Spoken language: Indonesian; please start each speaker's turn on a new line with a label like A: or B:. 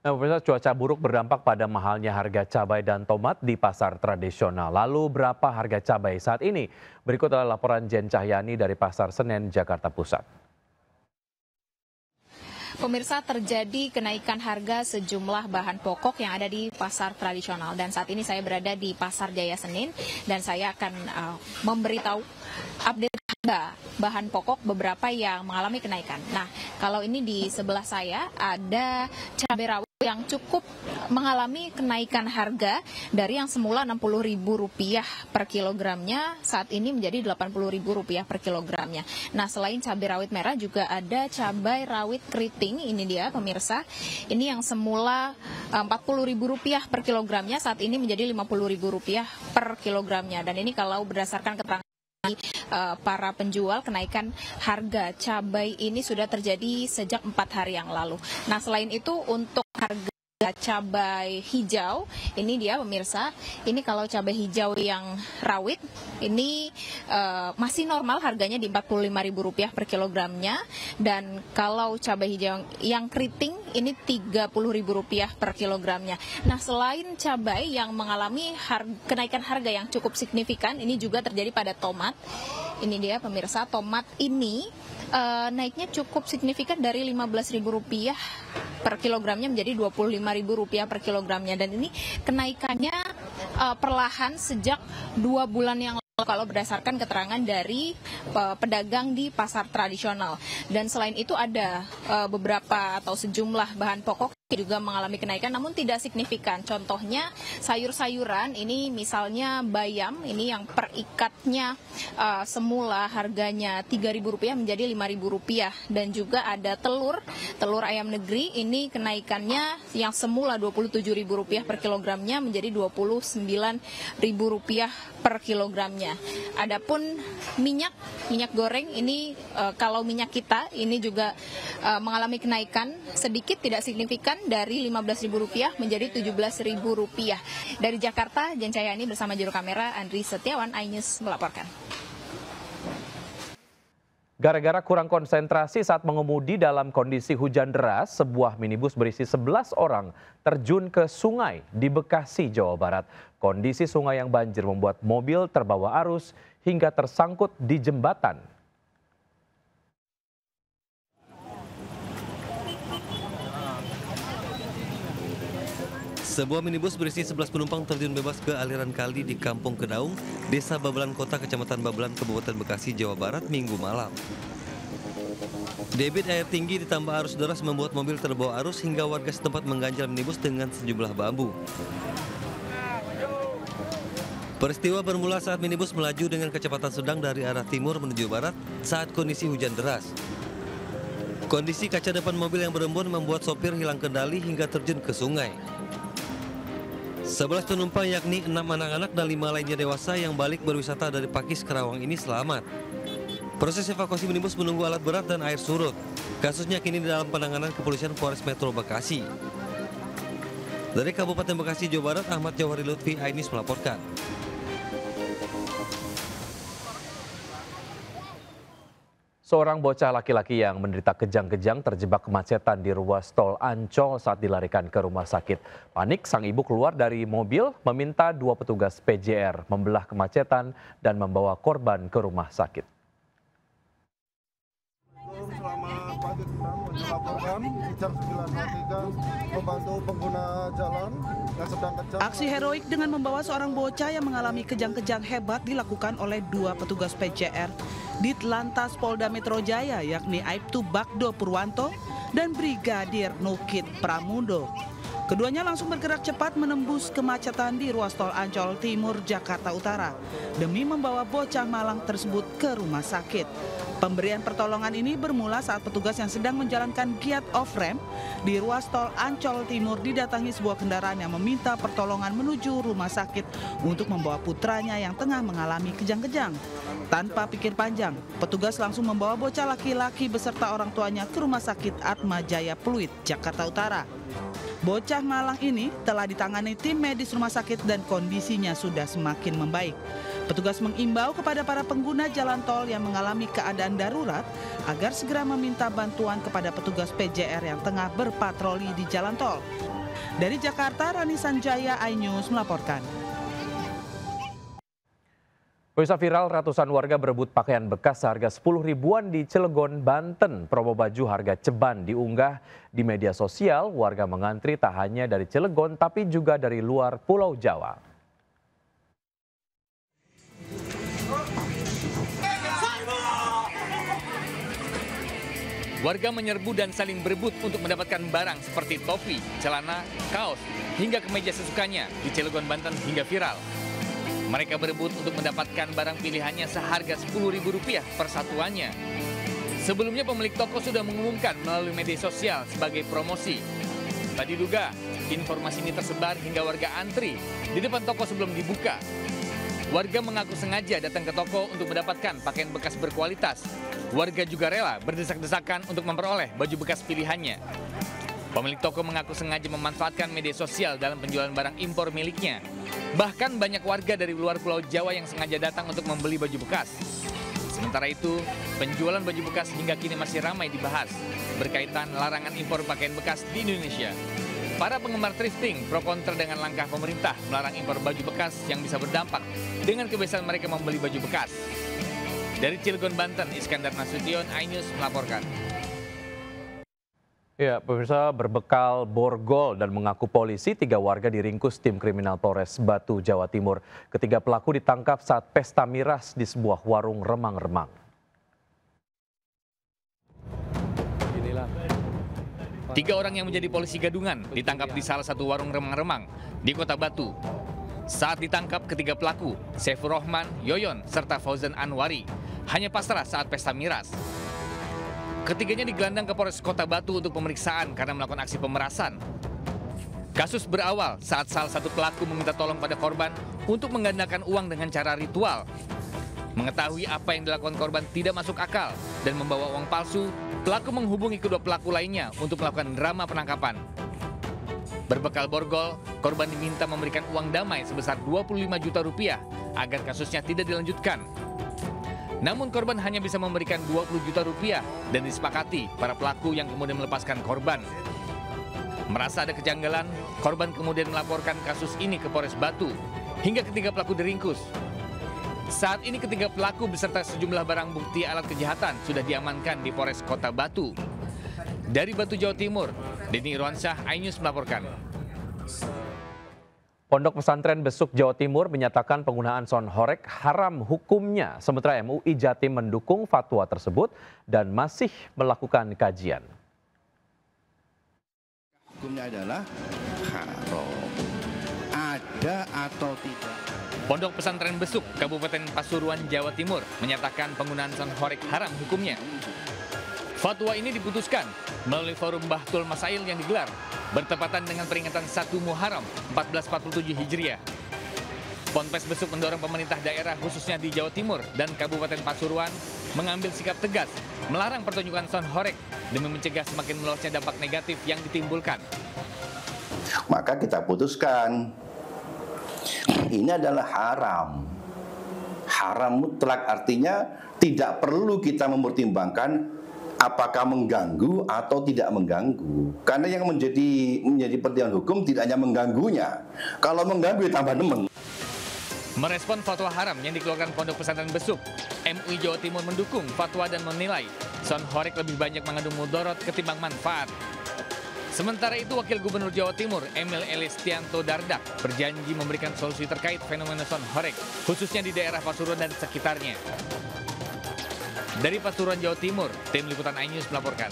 A: Nah, pemirsa, cuaca buruk berdampak pada mahalnya harga cabai dan tomat di pasar tradisional. Lalu berapa harga cabai saat ini? Berikut adalah laporan Jen Cahyani dari Pasar Senen, Jakarta Pusat.
B: Pemirsa, terjadi kenaikan harga sejumlah bahan pokok yang ada di pasar tradisional. Dan saat ini saya berada di Pasar Jaya Senin dan saya akan memberitahu update harga bahan pokok beberapa yang mengalami kenaikan. Nah, kalau ini di sebelah saya ada cabai rawit yang cukup mengalami kenaikan harga dari yang semula Rp60.000 per kilogramnya, saat ini menjadi Rp80.000 per kilogramnya. Nah, selain cabai rawit merah juga ada cabai rawit keriting, ini dia pemirsa. Ini yang semula Rp40.000 per kilogramnya, saat ini menjadi Rp50.000 per kilogramnya. Dan ini kalau berdasarkan keterangan para penjual, kenaikan harga cabai ini sudah terjadi sejak 4 hari yang lalu. Nah, selain itu untuk harga cabai hijau, ini dia pemirsa, ini kalau cabai hijau yang rawit, ini masih normal harganya di Rp45.000 per kilogramnya, dan kalau cabai hijau yang keriting, ini Rp30.000 per kilogramnya. Nah, selain cabai yang mengalami kenaikan harga yang cukup signifikan, ini juga terjadi pada tomat. Ini dia pemirsa, tomat ini naiknya cukup signifikan dari Rp15.000 per kilogramnya menjadi Rp25.000 per kilogramnya, dan ini kenaikannya perlahan sejak 2 bulan yang lalu kalau berdasarkan keterangan dari pedagang di pasar tradisional. Dan selain itu ada beberapa atau sejumlah bahan pokok juga mengalami kenaikan namun tidak signifikan. Contohnya sayur-sayuran, ini misalnya bayam, ini yang per ikatnya semula harganya Rp3.000 menjadi Rp5.000, dan juga ada telur ayam negeri, ini kenaikannya yang semula Rp27.000 per kilogramnya menjadi Rp29.000 per kilogramnya. Adapun minyak goreng ini kalau minyak kita ini juga mengalami kenaikan sedikit tidak signifikan dari Rp15.000 menjadi Rp17.000. Dari Jakarta, Jen Cahyani bersama juru kamera Andri Setiawan, iNews melaporkan.
A: Gara-gara kurang konsentrasi saat mengemudi dalam kondisi hujan deras, sebuah minibus berisi 11 orang terjun ke sungai di Bekasi, Jawa Barat. Kondisi sungai yang banjir membuat mobil terbawa arus hingga tersangkut di jembatan.
C: Sebuah minibus berisi 11 penumpang terjun bebas ke aliran kali di Kampung Kedaung, Desa Babelan Kota, Kecamatan Babelan, Kabupaten Bekasi, Jawa Barat, Minggu malam. Debit air tinggi ditambah arus deras membuat mobil terbawa arus hingga warga setempat mengganjal minibus dengan sejumlah bambu. Peristiwa bermula saat minibus melaju dengan kecepatan sedang dari arah timur menuju barat saat kondisi hujan deras. Kondisi kaca depan mobil yang berembun membuat sopir hilang kendali hingga terjun ke sungai. 11 penumpang yakni 6 anak-anak dan 5 lainnya dewasa yang balik berwisata dari Pakis Karawang ini selamat. Proses evakuasi minibus menunggu alat berat dan air surut. Kasusnya kini dalam penanganan Kepolisian Polres Metro Bekasi. Dari Kabupaten Bekasi, Jawa Barat, Ahmad Jawhari Lutfi, iNews melaporkan.
A: Seorang bocah laki-laki yang menderita kejang-kejang terjebak kemacetan di ruas tol Ancol saat dilarikan ke rumah sakit. Panik, sang ibu keluar dari mobil meminta 2 petugas PJR membelah kemacetan dan membawa korban ke rumah sakit.
D: Selama pagi melaporkan Ijar 923 membantu pengguna jalan yang sedang kejang.
E: Aksi heroik dengan membawa seorang bocah yang mengalami kejang-kejang hebat dilakukan oleh 2 petugas PJR di Lantas Polda Metro Jaya, yakni Aibtu Bagdo Purwanto dan Brigadir Nukit Pramudo. Keduanya langsung bergerak cepat menembus kemacetan di ruas tol Ancol Timur, Jakarta Utara demi membawa bocah malang tersebut ke rumah sakit. Pemberian pertolongan ini bermula saat petugas yang sedang menjalankan giat off-ramp di ruas tol Ancol Timur didatangi sebuah kendaraan yang meminta pertolongan menuju rumah sakit untuk membawa putranya yang tengah mengalami kejang-kejang. Tanpa pikir panjang, petugas langsung membawa bocah laki-laki beserta orang tuanya ke Rumah Sakit Atma Jaya Pluit, Jakarta Utara. Bocah malang ini telah ditangani tim medis rumah sakit dan kondisinya sudah semakin membaik. Petugas mengimbau kepada para pengguna jalan tol yang mengalami keadaan darurat agar segera meminta bantuan kepada petugas PJR yang tengah berpatroli di jalan tol. Dari Jakarta, Rani Sanjaya, iNews melaporkan.
A: Pemirsa, viral ratusan warga berebut pakaian bekas seharga 10 ribuan di Cilegon, Banten. Promo baju harga ceban diunggah di media sosial. Warga mengantri tak hanya dari Cilegon tapi juga dari luar Pulau Jawa.
F: Warga menyerbu dan saling berebut untuk mendapatkan barang seperti topi, celana, kaos, hingga kemeja sesukanya di Cilegon, Banten hingga viral. Mereka berebut untuk mendapatkan barang pilihannya seharga Rp10.000 per satuannya. Sebelumnya pemilik toko sudah mengumumkan melalui media sosial sebagai promosi. Tak diduga, informasi ini tersebar hingga warga antri di depan toko sebelum dibuka. Warga mengaku sengaja datang ke toko untuk mendapatkan pakaian bekas berkualitas. Warga juga rela berdesak-desakan untuk memperoleh baju bekas pilihannya. Pemilik toko mengaku sengaja memanfaatkan media sosial dalam penjualan barang impor miliknya. Bahkan banyak warga dari luar Pulau Jawa yang sengaja datang untuk membeli baju bekas. Sementara itu, penjualan baju bekas hingga kini masih ramai dibahas berkaitan larangan impor pakaian bekas di Indonesia. Para penggemar thrifting pro kontra dengan langkah pemerintah melarang impor baju bekas yang bisa berdampak dengan kebiasaan mereka membeli baju bekas. Dari Cilegon, Banten, Iskandar Nasution, iNews melaporkan.
A: Ya, pemirsa, berbekal borgol dan mengaku polisi, 3 warga diringkus tim kriminal Polres Batu, Jawa Timur. Ketiga pelaku ditangkap saat pesta miras di sebuah warung remang-remang.
F: Tiga orang yang menjadi polisi gadungan ditangkap di salah satu warung remang-remang di Kota Batu. Saat ditangkap, ketiga pelaku, Saifur Rahman, Yoyon, serta Fauzan Anwari, hanya pasrah saat pesta miras. Ketiganya digelandang ke Polres Kota Batu untuk pemeriksaan karena melakukan aksi pemerasan. Kasus berawal saat salah satu pelaku meminta tolong pada korban untuk menggandakan uang dengan cara ritual. Mengetahui apa yang dilakukan korban tidak masuk akal dan membawa uang palsu, pelaku menghubungi kedua pelaku lainnya untuk melakukan drama penangkapan. Berbekal borgol, korban diminta memberikan uang damai sebesar Rp25 juta agar kasusnya tidak dilanjutkan. Namun korban hanya bisa memberikan Rp20 juta dan disepakati para pelaku yang kemudian melepaskan korban. Merasa ada kejanggalan, korban kemudian melaporkan kasus ini ke Polres Batu hingga ketiga pelaku diringkus. Saat ini ketiga pelaku beserta sejumlah barang bukti alat kejahatan sudah diamankan di Polres Kota Batu. Dari Batu, Jawa Timur, Denny Irwansyah, iNews melaporkan.
A: Pondok Pesantren Besuk, Jawa Timur menyatakan penggunaan sound horeg haram hukumnya. Sementara MUI Jatim mendukung fatwa tersebut dan masih melakukan kajian.
G: Hukumnya adalah haram. Ada atau tidak?
F: Pondok Pesantren Besuk, Kabupaten Pasuruan, Jawa Timur menyatakan penggunaan sound horeg haram hukumnya. Fatwa ini diputuskan melalui forum Bahtul Masail yang digelar bertepatan dengan peringatan 1 Muharram 1447 Hijriah. Ponpes Besuk mendorong pemerintah daerah khususnya di Jawa Timur dan Kabupaten Pasuruan mengambil sikap tegas melarang pertunjukan sound horeg demi mencegah semakin meluasnya dampak negatif yang ditimbulkan.
G: Maka kita putuskan ini adalah haram. Haram mutlak artinya tidak perlu kita mempertimbangkan apakah mengganggu atau tidak mengganggu. Karena yang menjadi pertimbangan hukum tidak hanya mengganggunya. Kalau mengganggu tambah nemeng.
F: Merespon fatwa haram yang dikeluarkan Pondok Pesantren Besuk, MUI Jawa Timur mendukung fatwa dan menilai sound horeg lebih banyak mengandung mudarat ketimbang manfaat. Sementara itu, Wakil Gubernur Jawa Timur, Emil Elistianto Dardak, berjanji memberikan solusi terkait fenomena sound horeg, khususnya di daerah Pasuruan dan sekitarnya. Dari Pasuruan, Jawa Timur, tim liputan iNews melaporkan.